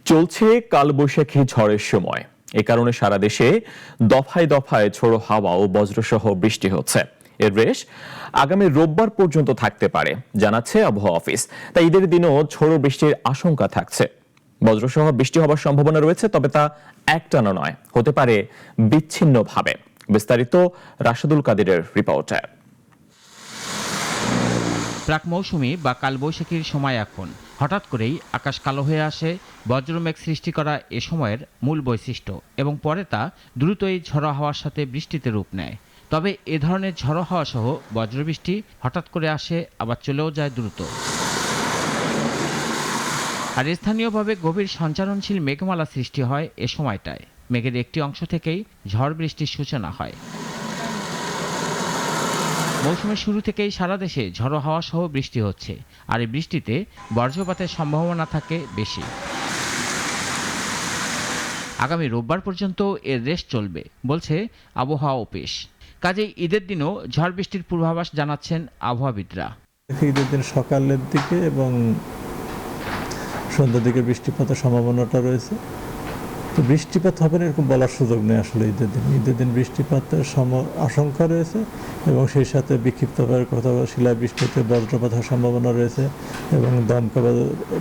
চলছে কালবৈশাখী ঝড়ের সময়। এ কারণে সারা দেশে দফায় দফায় ঝোড়ো হাওয়া ও বজ্রসহ বৃষ্টি হচ্ছে। এর রেশ আগামী রোববার পর্যন্ত থাকতে পারে জানাচ্ছে আবহাওয়া অফিস। তাই ঈদের দিনও ঝোড়ো বৃষ্টির আশঙ্কা থাকছে। বজ্রসহ বৃষ্টি হবার সম্ভাবনা রয়েছে, তবে তা একটানা নয়, হতে পারে বিচ্ছিন্নভাবে। বিস্তারিত রাশেদুল কাদিরের রিপোর্টে। প্রাক মৌসুমী বা কালবৈশাখীর সময় এখন হঠাৎ করেই আকাশ কালো হয়ে আসে। বজ্রমেঘ সৃষ্টি করা এ সময়ের মূল বৈশিষ্ট্য এবং পরে তা দ্রুতই ঝড়ো হাওয়ার সাথে বৃষ্টিতে রূপ নেয়। তবে এ ধরনের ঝড়ো হাওয়া সহ বজ্রবৃষ্টি হঠাৎ করে আসে, আবার চলেও যায় দ্রুত। আর স্থানীয়ভাবে গভীর সঞ্চারণশীল মেঘমালা সৃষ্টি হয় এ সময়টায়। মেঘের একটি অংশ থেকেই ঝড় বৃষ্টির সূচনা হয়। মৌসুমের শুরু থেকেই সারা দেশে ঝড়ো হাওয়া সহ বৃষ্টি হচ্ছে, আর এই বৃষ্টিতে বজ্রপাতের সম্ভাবনা থাকে বেশি। আগামী রোববার পর্যন্ত এর রেশ চলবে বলছে আবহাওয়া অফিস। কাজেই ঈদের দিনও ঝড় বৃষ্টির পূর্বাভাস জানাচ্ছেন আবহাওয়াবিদরা। ঈদের দিন সকালের দিকে এবং সন্ধ্যার দিকে বৃষ্টিপাতের সম্ভাবনাটা রয়েছে। তো বৃষ্টিপাত হবে না এরকম বলার সুযোগ নেই আসলে। ঈদের দিন বৃষ্টিপাতের আশঙ্কা রয়েছে এবং সেই সাথে বিক্ষিপ্তভাবে কোথাও শিলাবৃষ্টিতে বজ্রপাত হওয়ার সম্ভাবনা রয়েছে এবং দমকা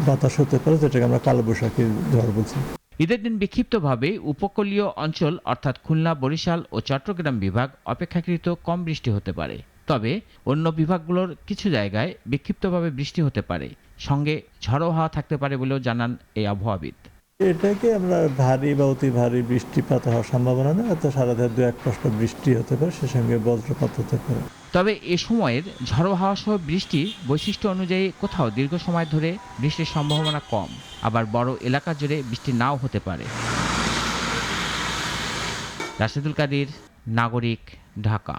বাতাস হতে পারে, যেটাকে আমরা কালবৈশাখীর ঝড় বলছি। ঈদের দিন বিক্ষিপ্তভাবে উপকূলীয় অঞ্চল অর্থাৎ খুলনা, বরিশাল ও চট্টগ্রাম বিভাগ অপেক্ষাকৃত কম বৃষ্টি হতে পারে। তবে অন্য বিভাগগুলোর কিছু জায়গায় বিক্ষিপ্তভাবে বৃষ্টি হতে পারে, সঙ্গে ঝড়ো হাওয়া থাকতে পারে বলেও জানান এই আবহাওয়াবিদ। এটাকে আমরা ভারী বা অতি ভারী বৃষ্টিপাত হওয়ার সম্ভাবনা নেই, অর্থাৎ সারা দেশে 2-1 পশলা বৃষ্টি হতে পারে, সে সঙ্গে বজ্রপাত হতে পারে। তবে এ সময়ের ঝড়ো হাওয়া সহ বৃষ্টির বৈশিষ্ট্য অনুযায়ী কোথাও দীর্ঘ সময় ধরে বৃষ্টির সম্ভাবনা কম, আবার বড় এলাকা জুড়ে বৃষ্টি নাও হতে পারে। রাশেদুল কাদির, নাগরিক, ঢাকা।